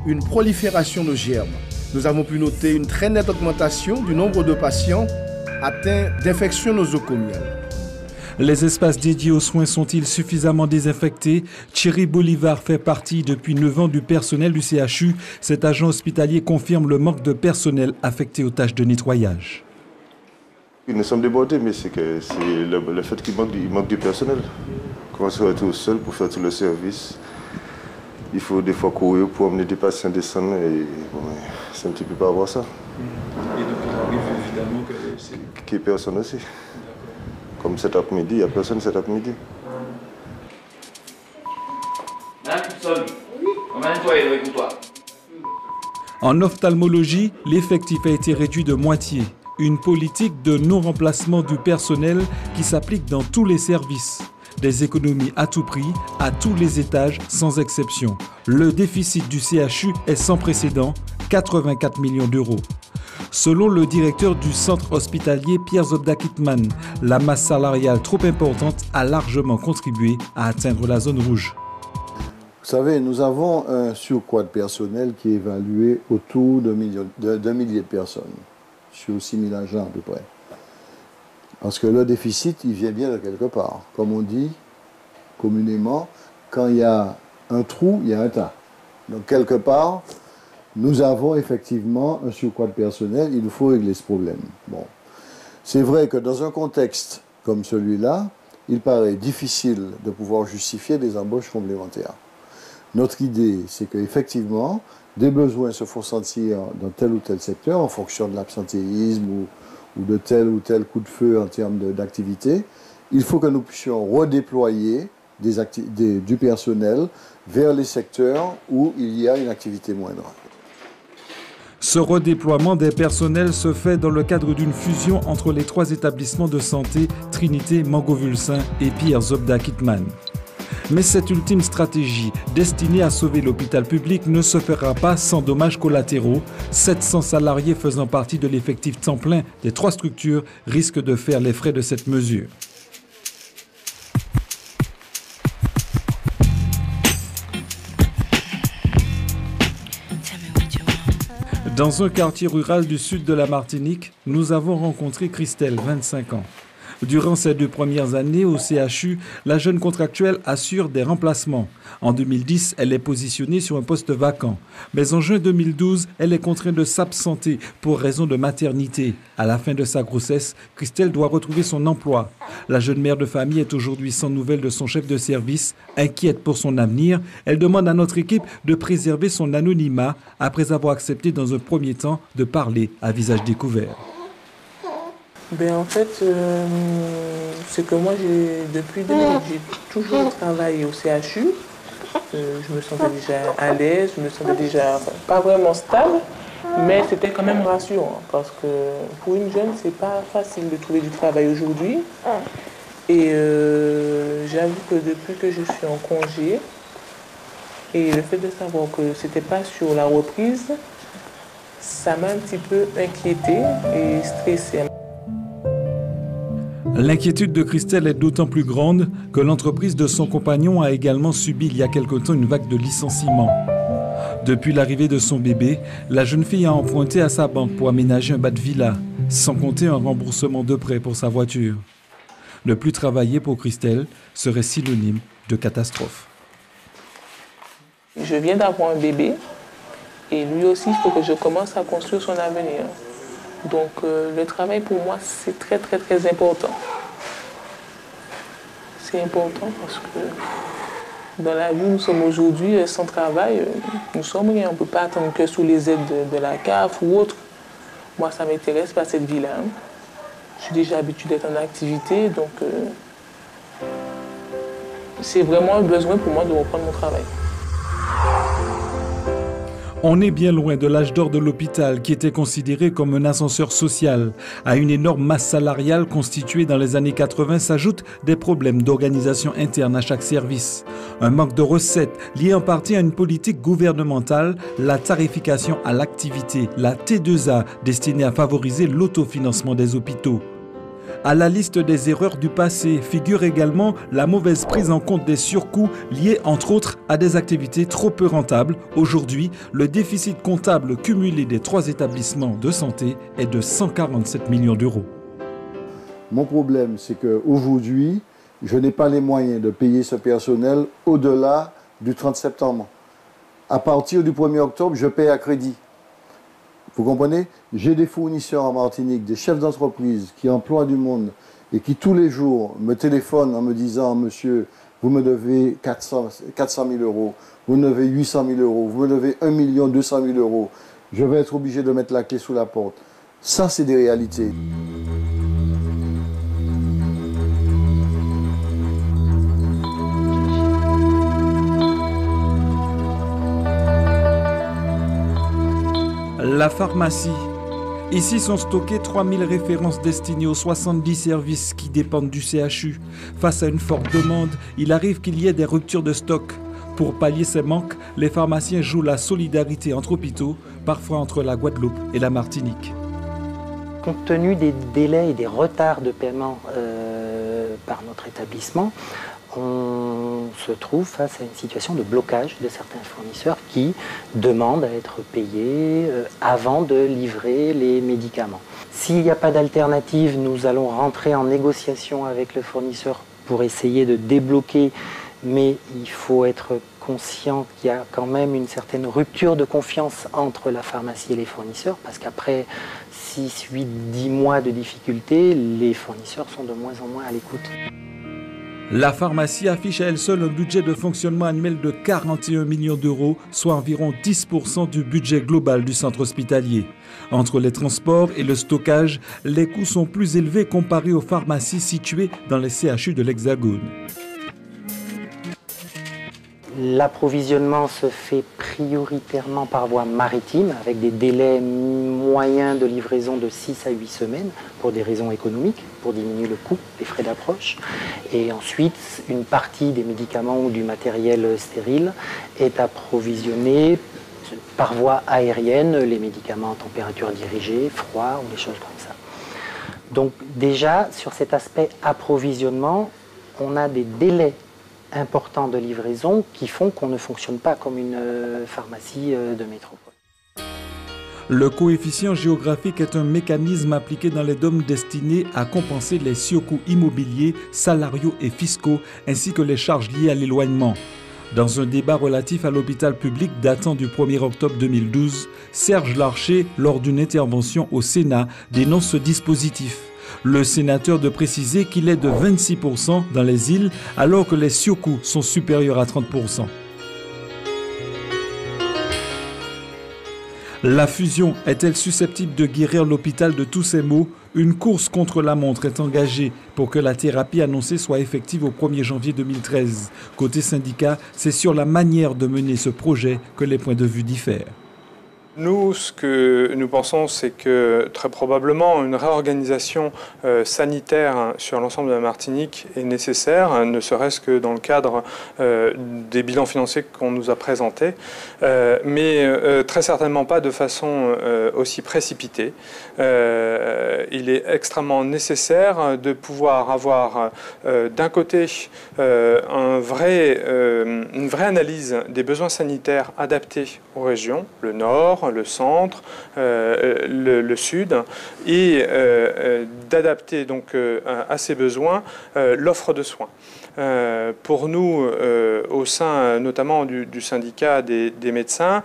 une prolifération de germes. Nous avons pu noter une très nette augmentation du nombre de patients atteints d'infections nosocomiales. Les espaces dédiés aux soins sont-ils suffisamment désinfectés? Thierry Bolivar fait partie depuis 9 ans du personnel du CHU. Cet agent hospitalier confirme le manque de personnel affecté aux tâches de nettoyage. Nous sommes débordés, mais c'est le fait qu'il manque du personnel. Quand on se retrouve seul pour faire tout le service, il faut des fois courir pour emmener des patients descendre et bon, c'est un petit peu pas avoir ça. Et donc il arrive évidemment que c'est... Qu'il n'y ait personne aussi. Comme cet après-midi, il n'y a personne cet après-midi. Madame Hudson, on va nettoyer le comptoir. En ophtalmologie, l'effectif a été réduit de moitié. Une politique de non-remplacement du personnel qui s'applique dans tous les services. Des économies à tout prix, à tous les étages, sans exception. Le déficit du CHU est sans précédent, 84 millions d'euros. Selon le directeur du centre hospitalier Pierre Zobda Kitman, la masse salariale trop importante a largement contribué à atteindre la zone rouge. Vous savez, nous avons un surcroît de personnel qui est évalué autour d'un millier de personnes, sur 6 000 agents à peu près. Parce que le déficit, il vient bien de quelque part. Comme on dit communément, quand il y a un trou, il y a un tas. Donc quelque part, nous avons effectivement un surcroît de personnel, il nous faut régler ce problème. Bon. C'est vrai que dans un contexte comme celui-là, il paraît difficile de pouvoir justifier des embauches complémentaires. Notre idée, c'est qu'effectivement, des besoins se font sentir dans tel ou tel secteur en fonction de l'absentéisme ou de tel ou tel coup de feu en termes d'activité. Il faut que nous puissions redéployer du personnel vers les secteurs où il y a une activité moindre. Ce redéploiement des personnels se fait dans le cadre d'une fusion entre les 3 établissements de santé Trinité, Mangovulsin et Pierre Zobda Kitman. Mais cette ultime stratégie, destinée à sauver l'hôpital public, ne se fera pas sans dommages collatéraux. 700 salariés faisant partie de l'effectif temps plein des 3 structures risquent de faire les frais de cette mesure. Dans un quartier rural du sud de la Martinique, nous avons rencontré Christelle, 25 ans. Durant ses 2 premières années au CHU, la jeune contractuelle assure des remplacements. En 2010, elle est positionnée sur un poste vacant. Mais en juin 2012, elle est contrainte de s'absenter pour raison de maternité. À la fin de sa grossesse, Christelle doit retrouver son emploi. La jeune mère de famille est aujourd'hui sans nouvelles de son chef de service. Inquiète pour son avenir, elle demande à notre équipe de préserver son anonymat après avoir accepté dans un premier temps de parler à visage découvert. En fait, c'est que moi, depuis 2008, j'ai toujours travaillé au CHU. Je me sentais déjà à l'aise, je me sentais déjà pas vraiment stable, mais c'était quand même rassurant parce que pour une jeune, c'est pas facile de trouver du travail aujourd'hui. Et j'avoue que depuis que je suis en congé, et le fait de savoir que c'était pas sur la reprise, ça m'a un petit peu inquiétée et stressée. L'inquiétude de Christelle est d'autant plus grande que l'entreprise de son compagnon a également subi il y a quelque temps une vague de licenciements. Depuis l'arrivée de son bébé, la jeune fille a emprunté à sa banque pour aménager un bas de villa, sans compter un remboursement de prêt pour sa voiture. Ne plus travailler pour Christelle serait synonyme de catastrophe. Je viens d'avoir un bébé et lui aussi, il faut que je commence à construire son avenir. Donc le travail pour moi, c'est très très très important. C'est important parce que Dans la vie où nous sommes aujourd'hui, sans travail, nous sommes rien. On ne peut pas attendre que sous les aides de la CAF ou autre. Moi, ça m'intéresse pas cette vie-là. Je suis déjà habituée d'être en activité, donc c'est vraiment un besoin pour moi de reprendre mon travail. On est bien loin de l'âge d'or de l'hôpital qui était considéré comme un ascenseur social. À une énorme masse salariale constituée dans les années 80 s'ajoutent des problèmes d'organisation interne à chaque service. Un manque de recettes lié en partie à une politique gouvernementale, la tarification à l'activité, la T2A destinée à favoriser l'autofinancement des hôpitaux. À la liste des erreurs du passé figure également la mauvaise prise en compte des surcoûts liés entre autres à des activités trop peu rentables. Aujourd'hui, le déficit comptable cumulé des 3 établissements de santé est de 147 millions d'euros. Mon problème, c'est qu'aujourd'hui, je n'ai pas les moyens de payer ce personnel au-delà du 30 septembre. À partir du 1er octobre, je paie à crédit. Vous comprenez? J'ai des fournisseurs en Martinique, des chefs d'entreprise qui emploient du monde et qui tous les jours me téléphonent en me disant « Monsieur, vous me devez 400 000 euros, vous me devez 800 000 euros, vous me devez 1 200 000 euros. Je vais être obligé de mettre la clé sous la porte. » Ça, c'est des réalités. La pharmacie. Ici sont stockées 3000 références destinées aux 70 services qui dépendent du CHU. Face à une forte demande, il arrive qu'il y ait des ruptures de stock. Pour pallier ces manques, les pharmaciens jouent la solidarité entre hôpitaux, parfois entre la Guadeloupe et la Martinique. Compte tenu des délais et des retards de paiement par notre établissement, on se trouve face à une situation de blocage de certains fournisseurs qui demandent à être payés avant de livrer les médicaments. S'il n'y a pas d'alternative, nous allons rentrer en négociation avec le fournisseur pour essayer de débloquer, mais il faut être conscient qu'il y a quand même une certaine rupture de confiance entre la pharmacie et les fournisseurs, parce qu'après 6, 8, 10 mois de difficultés, les fournisseurs sont de moins en moins à l'écoute. La pharmacie affiche à elle seule un budget de fonctionnement annuel de 41 millions d'euros, soit environ 10% du budget global du centre hospitalier. Entre les transports et le stockage, les coûts sont plus élevés comparés aux pharmacies situées dans les CHU de l'Hexagone. L'approvisionnement se fait prioritairement par voie maritime, avec des délais moyens de livraison de 6 à 8 semaines, pour des raisons économiques, pour diminuer le coût, les frais d'approche. Et ensuite, une partie des médicaments ou du matériel stérile est approvisionnée par voie aérienne, les médicaments en température dirigée, froid ou des choses comme ça. Donc déjà, sur cet aspect approvisionnement, on a des délais importants de livraison qui font qu'on ne fonctionne pas comme une pharmacie de métropole. Le coefficient géographique est un mécanisme appliqué dans les DOM destiné à compenser les surcoûts immobiliers, salariaux et fiscaux, ainsi que les charges liées à l'éloignement. Dans un débat relatif à l'hôpital public datant du 1er octobre 2012, Serge Larcher, lors d'une intervention au Sénat, dénonce ce dispositif. Le sénateur de préciser qu'il est de 26% dans les îles, alors que les surcoûts sont supérieurs à 30%. La fusion est-elle susceptible de guérir l'hôpital de tous ces maux? Une course contre la montre est engagée pour que la thérapie annoncée soit effective au 1er janvier 2013. Côté syndicat, c'est sur la manière de mener ce projet que les points de vue diffèrent. Nous, ce que nous pensons, c'est que très probablement une réorganisation sanitaire sur l'ensemble de la Martinique est nécessaire, ne serait-ce que dans le cadre des bilans financiers qu'on nous a présentés, mais très certainement pas de façon aussi précipitée. Il est extrêmement nécessaire de pouvoir avoir d'un côté une vraie analyse des besoins sanitaires adaptés aux régions, le Nord, le centre, le sud, et d'adapter donc à ces besoins l'offre de soins. Pour nous, au sein notamment du syndicat des médecins,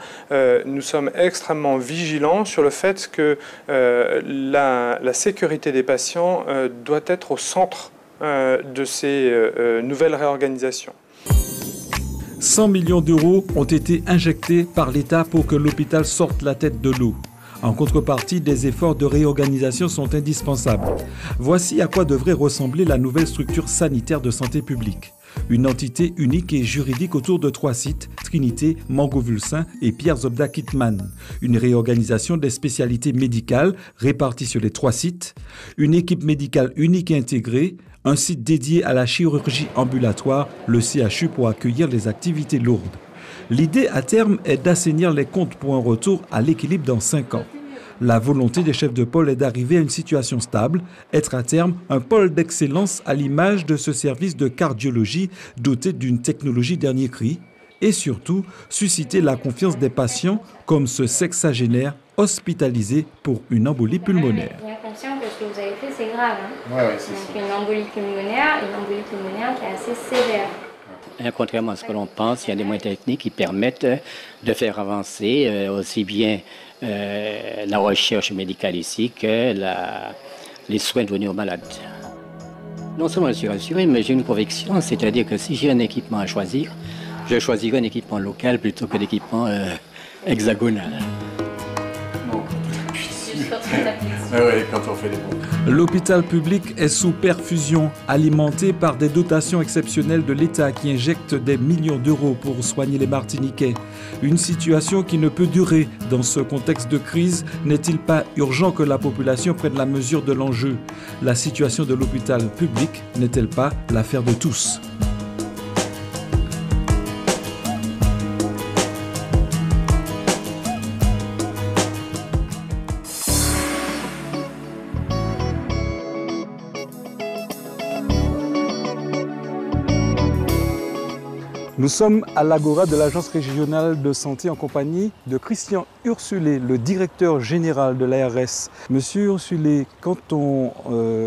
nous sommes extrêmement vigilants sur le fait que la sécurité des patients doit être au centre de ces nouvelles réorganisations. 100 millions d'euros ont été injectés par l'État pour que l'hôpital sorte la tête de l'eau. En contrepartie, des efforts de réorganisation sont indispensables. Voici à quoi devrait ressembler la nouvelle structure sanitaire de santé publique. Une entité unique et juridique autour de 3 sites, Trinité, Mangovulsin et Pierre Zobda Kitman. Une réorganisation des spécialités médicales réparties sur les 3 sites. Une équipe médicale unique et intégrée. Un site dédié à la chirurgie ambulatoire, le CHU, pour accueillir les activités lourdes. L'idée à terme est d'assainir les comptes pour un retour à l'équilibre dans 5 ans. La volonté des chefs de pôle est d'arriver à une situation stable, être à terme un pôle d'excellence à l'image de ce service de cardiologie doté d'une technologie dernier cri et surtout susciter la confiance des patients comme ce sexagénaire hospitalisé pour une embolie pulmonaire. Bien conscient que ce que vous avez fait, c'est grave. c'est Donc une embolie pulmonaire qui est assez sévère. Contrairement à ce que l'on pense, il y a des moyens techniques qui permettent de faire avancer aussi bien la recherche médicale ici que les soins donnés aux malades. Non seulement je suis rassuré, mais j'ai une conviction, c'est-à-dire que si j'ai un équipement à choisir, je choisirai un équipement local plutôt que l'équipement hexagonal. Quand on fait les bons. L'hôpital public est sous perfusion, alimenté par des dotations exceptionnelles de l'État qui injectent des millions d'euros pour soigner les Martiniquais. Une situation qui ne peut durer. Dans ce contexte de crise, n'est-il pas urgent que la population prenne la mesure de l'enjeu? La situation de l'hôpital public n'est-elle pas l'affaire de tous? Nous sommes à l'Agora de l'Agence régionale de santé en compagnie de Christian Ursulé, le directeur général de l'ARS. Monsieur Ursulé, quand on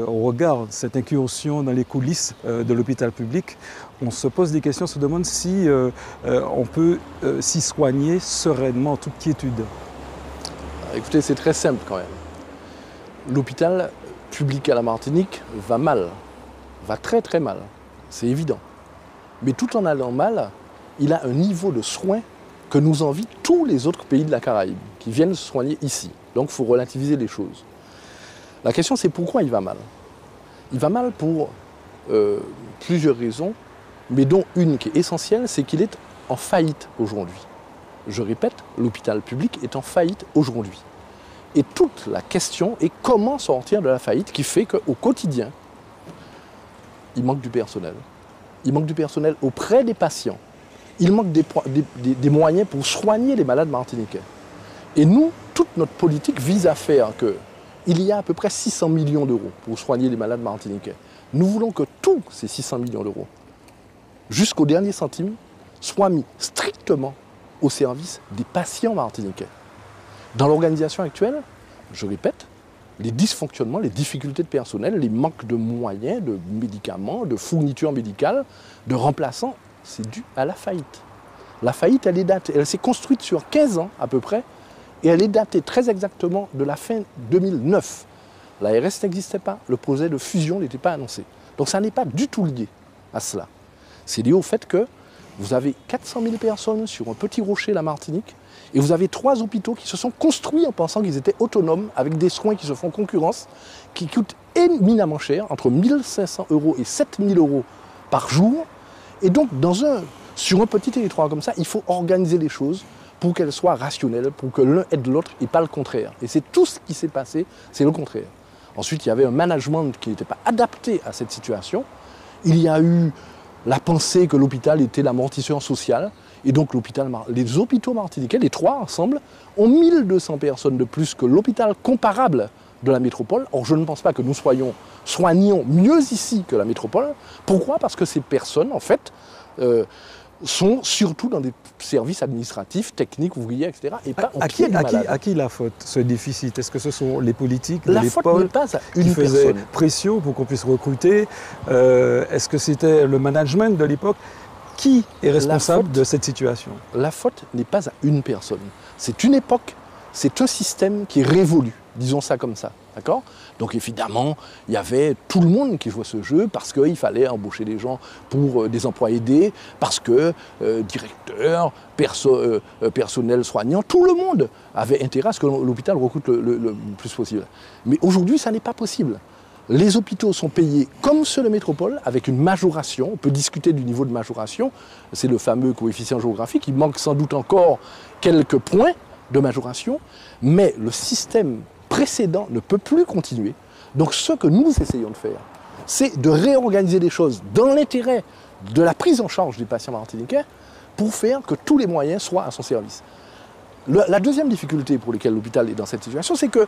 regarde cette incursion dans les coulisses de l'hôpital public, on se pose des questions, on se demande si on peut s'y soigner sereinement, en toute quiétude. Écoutez, c'est très simple quand même. L'hôpital public à la Martinique va mal, va très très mal, c'est évident. Mais tout en allant mal, il a un niveau de soins que nous envient tous les autres pays de la Caraïbe qui viennent se soigner ici. Donc il faut relativiser les choses. La question c'est pourquoi il va mal. Il va mal pour plusieurs raisons, mais dont une qui est essentielle, c'est qu'il est en faillite aujourd'hui. Je répète, l'hôpital public est en faillite aujourd'hui. Et toute la question est comment sortir de la faillite qui fait qu'au quotidien, il manque du personnel. Il manque du personnel auprès des patients. Il manque des moyens pour soigner les malades martiniquais. Et nous, toute notre politique vise à faire qu'il y a à peu près 600 millions d'euros pour soigner les malades martiniquais. Nous voulons que tous ces 600 millions d'euros, jusqu'au dernier centime, soient mis strictement au service des patients martiniquais. Dans l'organisation actuelle, je répète, les dysfonctionnements, les difficultés de personnel, les manques de moyens, de médicaments, de fournitures médicales, de remplaçants, c'est dû à la faillite. La faillite, elle s'est construite sur 15 ans à peu près, et elle est datée très exactement de la fin 2009. L'ARS n'existait pas, le projet de fusion n'était pas annoncé. Donc ça n'est pas du tout lié à cela. C'est lié au fait que vous avez 400 000 personnes sur un petit rocher, la Martinique, et vous avez 3 hôpitaux qui se sont construits en pensant qu'ils étaient autonomes, avec des soins qui se font concurrence, qui coûtent éminemment cher, entre 1 500 € et 7 000 € par jour. Et donc, sur un petit territoire comme ça, il faut organiser les choses pour qu'elles soient rationnelles, pour que l'un aide l'autre et pas le contraire. Et c'est tout ce qui s'est passé, c'est le contraire. Ensuite, il y avait un management qui n'était pas adapté à cette situation. Il y a eu la pensée que l'hôpital était l'amortisseur social. Et donc les hôpitaux martiniquais, les 3 ensemble, ont 1200 personnes de plus que l'hôpital comparable de la métropole. Or, je ne pense pas que nous soignions mieux ici que la métropole. Pourquoi? Parce que ces personnes, en fait, sont surtout dans des services administratifs, techniques, ouvriers, etc. Et pas au pied du malade. À qui la faute, ce déficit? Est-ce que ce sont les politiques de l'époque? La faute n'est pas à une qui faisaient personne. Pression pour qu'on puisse recruter? Est-ce que c'était le management de l'époque? Qui est responsable de cette situation? La faute n'est pas à une personne. C'est une époque, c'est un système qui est révolu, disons ça comme ça. D'accord? Donc évidemment, il y avait tout le monde qui jouait ce jeu parce qu'il fallait embaucher des gens pour des emplois aidés, parce que directeurs, personnel soignant, tout le monde avait intérêt à ce que l'hôpital recrute le plus possible. Mais aujourd'hui, ça n'est pas possible. Les hôpitaux sont payés comme ceux de métropole, avec une majoration. On peut discuter du niveau de majoration. C'est le fameux coefficient géographique. Il manque sans doute encore quelques points de majoration, mais le système précédent ne peut plus continuer. Donc ce que nous essayons de faire, c'est de réorganiser les choses dans l'intérêt de la prise en charge des patients martiniquais pour faire que tous les moyens soient à son service. La deuxième difficulté pour laquelle l'hôpital est dans cette situation, c'est que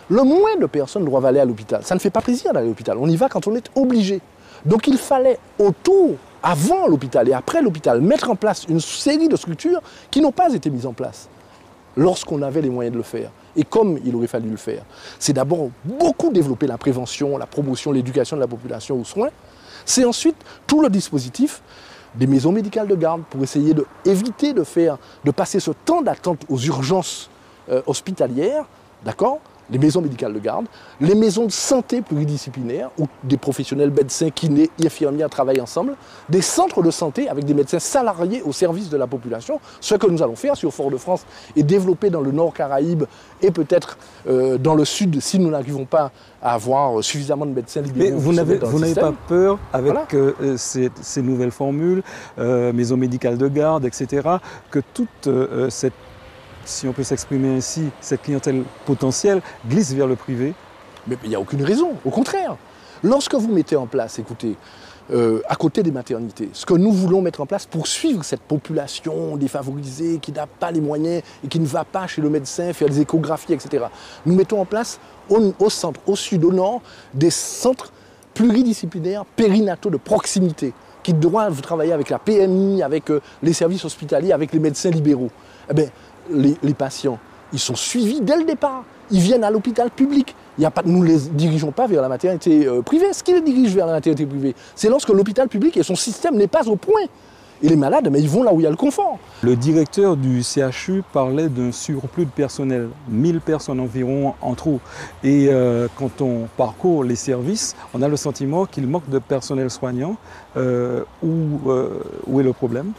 le moins de personnes doivent aller à l'hôpital. Ça ne fait pas plaisir d'aller à l'hôpital. On y va quand on est obligé. Donc il fallait autour, avant l'hôpital et après l'hôpital, mettre en place une série de structures qui n'ont pas été mises en place lorsqu'on avait les moyens de le faire. Et comme il aurait fallu le faire, c'est d'abord beaucoup développer la prévention, la promotion, l'éducation de la population aux soins. C'est ensuite tout le dispositif des maisons médicales de garde pour essayer d'éviter de passer ce temps d'attente aux urgences hospitalières, d'accord ? Les maisons médicales de garde, les maisons de santé pluridisciplinaires où des professionnels médecins, kinés, infirmières travaillent ensemble, des centres de santé avec des médecins salariés au service de la population, ce que nous allons faire sur Fort-de-France et développer dans le Nord Caraïbe et peut-être dans le Sud si nous n'arrivons pas à avoir suffisamment de médecins libéraux. Mais vous n'avez pas peur avec ces nouvelles formules, maisons médicales de garde, etc., que toute cette, si on peut s'exprimer ainsi, cette clientèle potentielle glisse vers le privé? Mais il n'y a aucune raison, au contraire. Lorsque vous mettez en place, écoutez, à côté des maternités, ce que nous voulons mettre en place pour suivre cette population défavorisée qui n'a pas les moyens et qui ne va pas chez le médecin faire des échographies, etc. Nous mettons en place au centre, au sud, au nord, des centres pluridisciplinaires périnataux de proximité qui doivent travailler avec la PMI, avec les services hospitaliers, avec les médecins libéraux. Eh bien, les patients, ils sont suivis dès le départ. Ils viennent à l'hôpital public. Nous ne les dirigeons pas vers la maternité privée. Ce qui les dirige vers la maternité privée, c'est lorsque l'hôpital public et son système n'est pas au point. Et les malades, mais ils vont là où il y a le confort. Le directeur du CHU parlait d'un surplus de personnel, 1000 personnes environ en trop. Et quand on parcourt les services, on a le sentiment qu'il manque de personnel soignant. Où est le problème?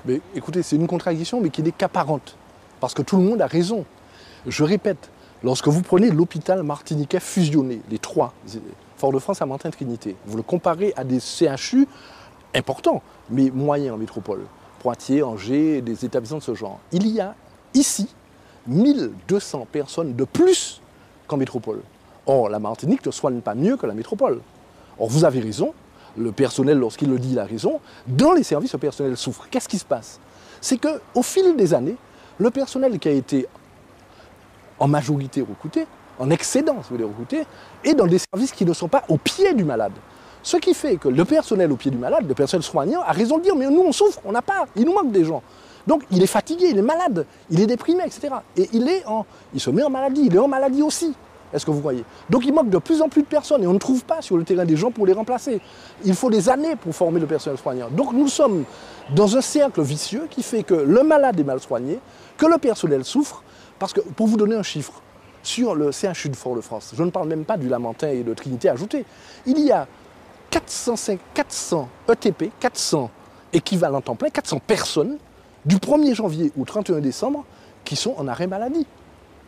Mais écoutez, c'est une contradiction, mais qui n'est qu'apparente. Parce que tout le monde a raison. Je répète, lorsque vous prenez l'hôpital martiniquais fusionné, les trois, Fort-de-France, Saint-Martin, Trinité, vous le comparez à des CHU importants, mais moyens en métropole, Poitiers, Angers, des établissements de ce genre. Il y a ici 1200 personnes de plus qu'en métropole. Or, la Martinique ne soigne pas mieux que la métropole. Or, vous avez raison, le personnel, lorsqu'il le dit, il a raison. Dans les services, le personnel souffre. Qu'est-ce qui se passe? C'est qu'au fil des années, le personnel qui a été en majorité recruté, en excédent, si vous voulez, recruté, est dans des services qui ne sont pas au pied du malade. Ce qui fait que le personnel au pied du malade, le personnel soignant, a raison de dire « mais nous on souffre, on n'a pas, il nous manque des gens ». Donc il est fatigué, il est malade, il est déprimé, etc. Et il se met en maladie, il est en maladie aussi. Est-ce que vous voyez? Donc il manque de plus en plus de personnes et on ne trouve pas sur le terrain des gens pour les remplacer. Il faut des années pour former le personnel soignant. Donc nous sommes dans un cercle vicieux qui fait que le malade est mal soigné, que le personnel souffre, parce que, pour vous donner un chiffre, sur le CHU de Fort-de-France, je ne parle même pas du Lamentin et de Trinité ajouté, il y a 400 ETP, 400 équivalents temps plein, 400 personnes, du 1er janvier au 31 décembre, qui sont en arrêt maladie.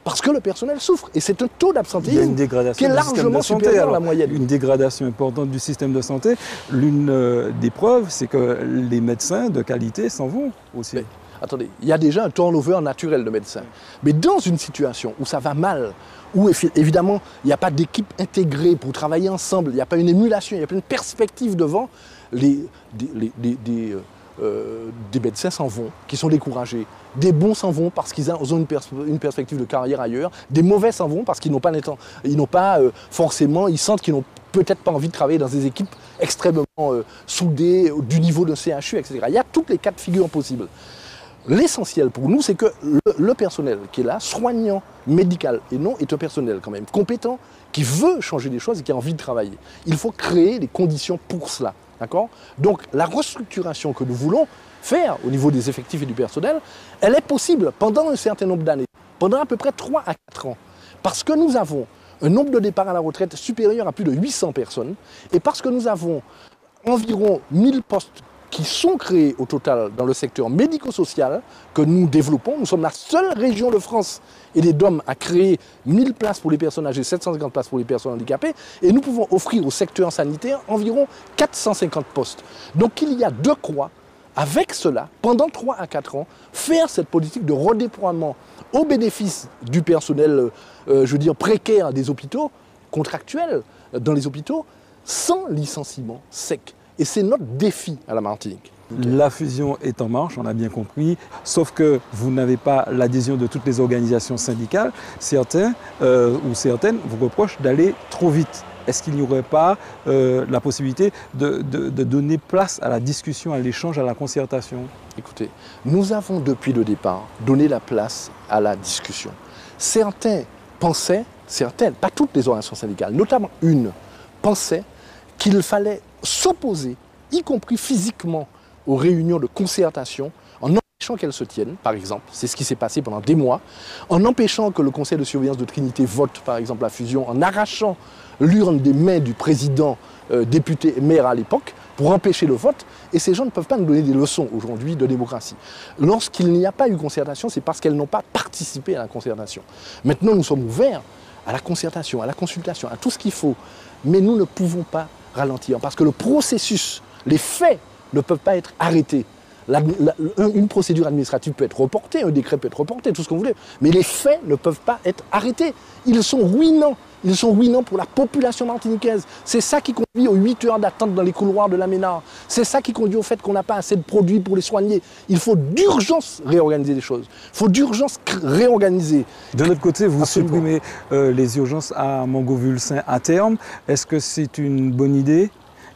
Parce que le personnel souffre. Et c'est un taux d'absentéisme qui est largement supérieur à la moyenne. Une dégradation importante du système de santé. L'une des preuves, c'est que les médecins de qualité s'en vont aussi. Mais, attendez, il y a déjà un turnover naturel de médecins. Mais dans une situation où ça va mal, où évidemment il n'y a pas d'équipe intégrée pour travailler ensemble, il n'y a pas une émulation, il n'y a pas une perspective devant, des médecins s'en vont, qui sont découragés. Des bons s'en vont parce qu'ils ont une perspective de carrière ailleurs. Des mauvais s'en vont parce qu'ils n'ont pas, forcément, ils sentent qu'ils n'ont peut-être pas envie de travailler dans des équipes extrêmement soudées, du niveau d'un CHU, etc. Il y a toutes les cas de figure possibles. L'essentiel pour nous, c'est que le personnel qui est là, soignant, médical et non, est un personnel quand même compétent, qui veut changer des choses et qui a envie de travailler. Il faut créer les conditions pour cela. D'accord? Donc la restructuration que nous voulons faire au niveau des effectifs et du personnel, elle est possible pendant un certain nombre d'années, pendant à peu près 3 à 4 ans. Parce que nous avons un nombre de départs à la retraite supérieur à plus de 800 personnes, et parce que nous avons environ 1000 postes qui sont créés au total dans le secteur médico-social que nous développons. Nous sommes la seule région de France et des DOM à créer 1000 places pour les personnes âgées, 750 places pour les personnes handicapées, et nous pouvons offrir au secteur sanitaire environ 450 postes. Donc il y a de quoi, avec cela, pendant 3 à 4 ans, faire cette politique de redéploiement au bénéfice du personnel, je veux dire, précaire des hôpitaux, contractuels dans les hôpitaux, sans licenciement sec. Et c'est notre défi à la Martinique. La fusion est en marche, on a bien compris, sauf que vous n'avez pas l'adhésion de toutes les organisations syndicales. Certains ou certaines vous reprochent d'aller trop vite. Est-ce qu'il n'y aurait pas la possibilité de donner place à la discussion, à l'échange, à la concertation? Écoutez, nous avons depuis le départ donné la place à la discussion. Certains pensaient, certaines, pas toutes les organisations syndicales, notamment une, pensaient qu'il fallait s'opposer, y compris physiquement, aux réunions de concertation, en empêchant qu'elles se tiennent, par exemple. C'est ce qui s'est passé pendant des mois, en empêchant que le conseil de surveillance de Trinité vote, par exemple, la fusion, en arrachant l'urne des mains du président, député et maire à l'époque, pour empêcher le vote. Et ces gens ne peuvent pas nous donner des leçons aujourd'hui de démocratie. Lorsqu'il n'y a pas eu concertation, c'est parce qu'elles n'ont pas participé à la concertation. Maintenant, nous sommes ouverts à la concertation, à la consultation, à tout ce qu'il faut. Mais nous ne pouvons pas ralentir, parce que le processus, les faits ne peuvent pas être arrêtés. Une procédure administrative peut être reportée, un décret peut être reporté, tout ce que vous voulez, mais les faits ne peuvent pas être arrêtés. Ils sont ruinants. Ils sont ruinants pour la population martiniquaise. C'est ça qui conduit aux 8 heures d'attente dans les couloirs de la Ménard. C'est ça qui conduit au fait qu'on n'a pas assez de produits pour les soigner. Il faut d'urgence réorganiser les choses. Il faut d'urgence réorganiser. De l'autre côté, vous supprimez les urgences à Mangovulsin à terme. Est-ce que c'est une bonne idée ?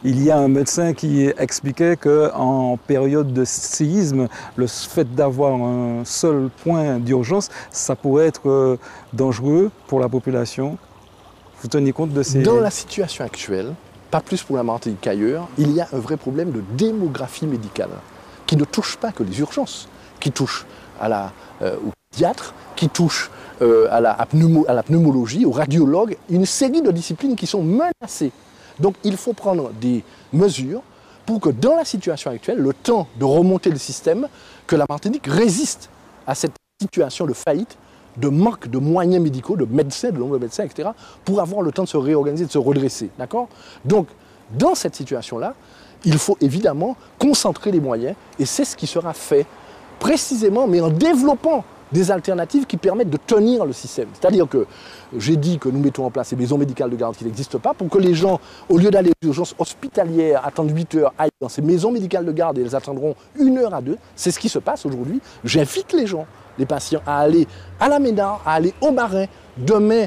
Il y a un médecin qui expliquait qu'en période de séisme, le fait d'avoir un seul point d'urgence, ça pourrait être dangereux pour la population. Vous tenez compte de ces... Dans la situation actuelle, pas plus pour la Martinique qu'ailleurs, il y a un vrai problème de démographie médicale qui ne touche pas que les urgences, qui touche aux pédiatres, qui touche à la pneumologie, aux radiologues, une série de disciplines qui sont menacées. Donc il faut prendre des mesures pour que dans la situation actuelle, le temps de remonter le système, que la Martinique résiste à cette situation de faillite, de manque de moyens médicaux, de médecins, de nombre de médecins, etc., pour avoir le temps de se réorganiser, de se redresser. D'accord ? Donc, dans cette situation-là, il faut évidemment concentrer les moyens, et c'est ce qui sera fait précisément, mais en développant des alternatives qui permettent de tenir le système. C'est-à-dire que j'ai dit que nous mettons en place ces maisons médicales de garde qui n'existent pas pour que les gens, au lieu d'aller aux urgences hospitalières, attendre 8 heures, aillent dans ces maisons médicales de garde et elles attendront 1 heure à 2. C'est ce qui se passe aujourd'hui. J'invite les gens, les patients, à aller à la Ménard, à aller au Marin, demain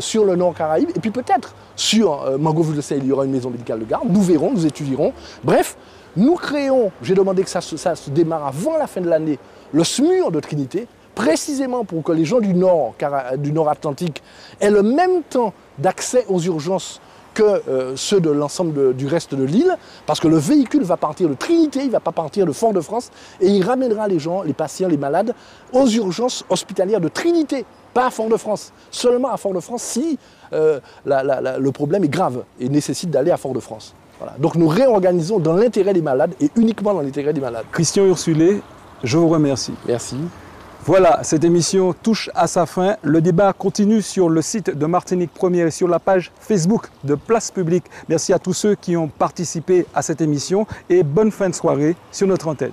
sur le Nord Caraïbe, et puis peut-être sur Mangovulsin, il y aura une maison médicale de garde. Nous verrons, nous étudierons. Bref, nous créons, j'ai demandé que ça se démarre avant la fin de l'année, le SMUR de Trinité, précisément pour que les gens du Nord Atlantique aient le même temps d'accès aux urgences que ceux de l'ensemble du reste de l'île, parce que le véhicule va partir de Trinité, il ne va pas partir de Fort-de-France, et il ramènera les gens, les patients, les malades, aux urgences hospitalières de Trinité, pas à Fort-de-France. Seulement à Fort-de-France si le problème est grave et nécessite d'aller à Fort-de-France. Voilà. Donc nous réorganisons dans l'intérêt des malades et uniquement dans l'intérêt des malades. Christian Ursulé, je vous remercie. Merci. Voilà, cette émission touche à sa fin. Le débat continue sur le site de Martinique Première et sur la page Facebook de Place Publique. Merci à tous ceux qui ont participé à cette émission et bonne fin de soirée sur notre antenne.